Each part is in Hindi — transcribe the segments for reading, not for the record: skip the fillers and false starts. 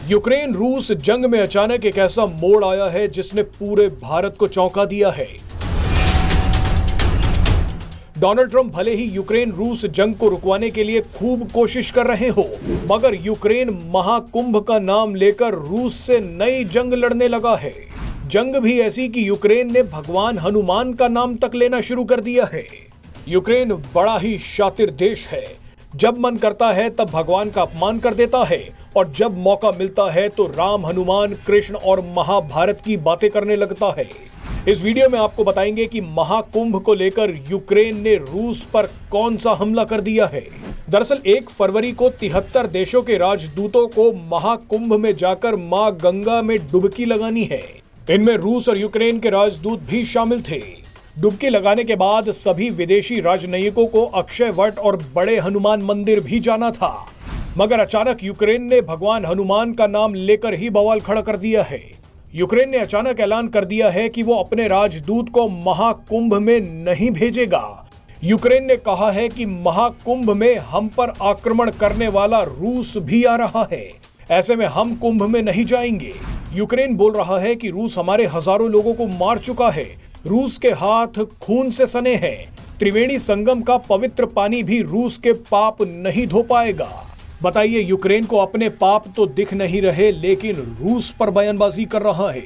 यूक्रेन रूस जंग में अचानक एक ऐसा मोड़ आया है जिसने पूरे भारत को चौंका दिया है। डोनाल्ड ट्रंप भले ही यूक्रेन रूस जंग को रुकवाने के लिए खूब कोशिश कर रहे हो, मगर यूक्रेन महाकुंभ का नाम लेकर रूस से नई जंग लड़ने लगा है। जंग भी ऐसी कि यूक्रेन ने भगवान हनुमान का नाम तक लेना शुरू कर दिया है। यूक्रेन बड़ा ही शातिर देश है। जब मन करता है तब भगवान का अपमान कर देता है और जब मौका मिलता है तो राम, हनुमान, कृष्ण और महाभारत की बातें करने लगता है। इस वीडियो में आपको बताएंगे कि महाकुंभ को लेकर यूक्रेन ने रूस पर कौन सा हमला कर दिया है। दरअसल 1 फरवरी को 73 देशों के राजदूतों को महाकुंभ में जाकर मां गंगा में डुबकी लगानी है। इनमें रूस और यूक्रेन के राजदूत भी शामिल थे। डुबकी लगाने के बाद सभी विदेशी राजनयिकों को अक्षय वट और बड़े हनुमान मंदिर भी जाना था, मगर अचानक यूक्रेन ने भगवान हनुमान का नाम लेकर ही बवाल खड़ा कर दिया है। यूक्रेन ने अचानक ऐलान कर दिया है कि वो अपने राजदूत को महाकुंभ में नहीं भेजेगा। यूक्रेन ने कहा है कि महाकुंभ में हम पर आक्रमण करने वाला रूस भी आ रहा है, ऐसे में हम कुंभ में नहीं जाएंगे। यूक्रेन बोल रहा है कि रूस हमारे हजारों लोगों को मार चुका है, रूस के हाथ खून से सने हैं। त्रिवेणी संगम का पवित्र पानी भी रूस के पाप नहीं धो पाएगा। बताइए, यूक्रेन को अपने पाप तो दिख नहीं रहे, लेकिन रूस पर बयानबाजी कर रहा है।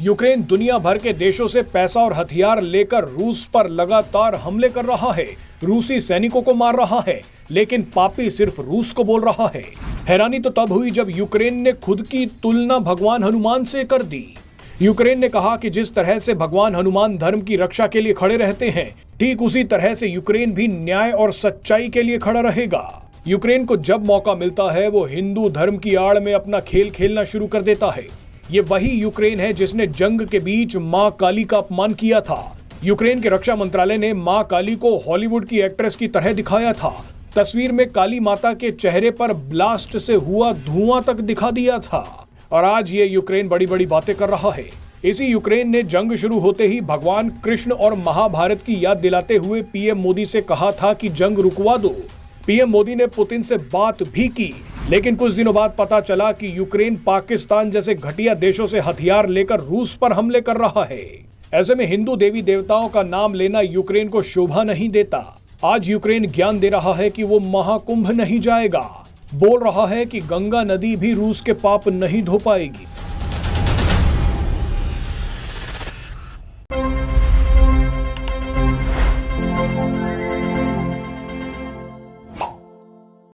यूक्रेन दुनिया भर के देशों से पैसा और हथियार लेकर रूस पर लगातार हमले कर रहा है, रूसी सैनिकों को मार रहा है, लेकिन पापी सिर्फ रूस को बोल रहा है। हैरानी तो तब हुई जब यूक्रेन ने खुद की तुलना भगवान हनुमान से कर दी। यूक्रेन ने कहा कि जिस तरह से भगवान हनुमान धर्म की रक्षा के लिए खड़े रहते हैं, ठीक उसी तरह से यूक्रेन भी न्याय और सच्चाई के लिए खड़ा रहेगा। यूक्रेन को जब मौका मिलता है वो हिंदू धर्म की आड़ में अपना खेल खेलना शुरू कर देता है। ये वही यूक्रेन है जिसने जंग के बीच मां काली का अपमान किया था। यूक्रेन के रक्षा मंत्रालय ने मां काली को हॉलीवुड की एक्ट्रेस की तरह दिखाया था। तस्वीर में काली माता के चेहरे पर ब्लास्ट से हुआ धुआं तक दिखा दिया था। और आज ये यूक्रेन बड़ी बड़ी बातें कर रहा है। इसी यूक्रेन ने जंग शुरू होते ही भगवान कृष्ण और महाभारत की याद दिलाते हुए पीएम मोदी से कहा था कि जंग रुकवा दो। पीएम मोदी ने पुतिन से बात भी की, लेकिन कुछ दिनों बाद पता चला कि यूक्रेन पाकिस्तान जैसे घटिया देशों से हथियार लेकर रूस पर हमले कर रहा है। ऐसे में हिंदू देवी देवताओं का नाम लेना यूक्रेन को शोभा नहीं देता। आज यूक्रेन ज्ञान दे रहा है कि वो महाकुंभ नहीं जाएगा। बोल रहा है कि गंगा नदी भी रूस के पाप नहीं धो पाएगी।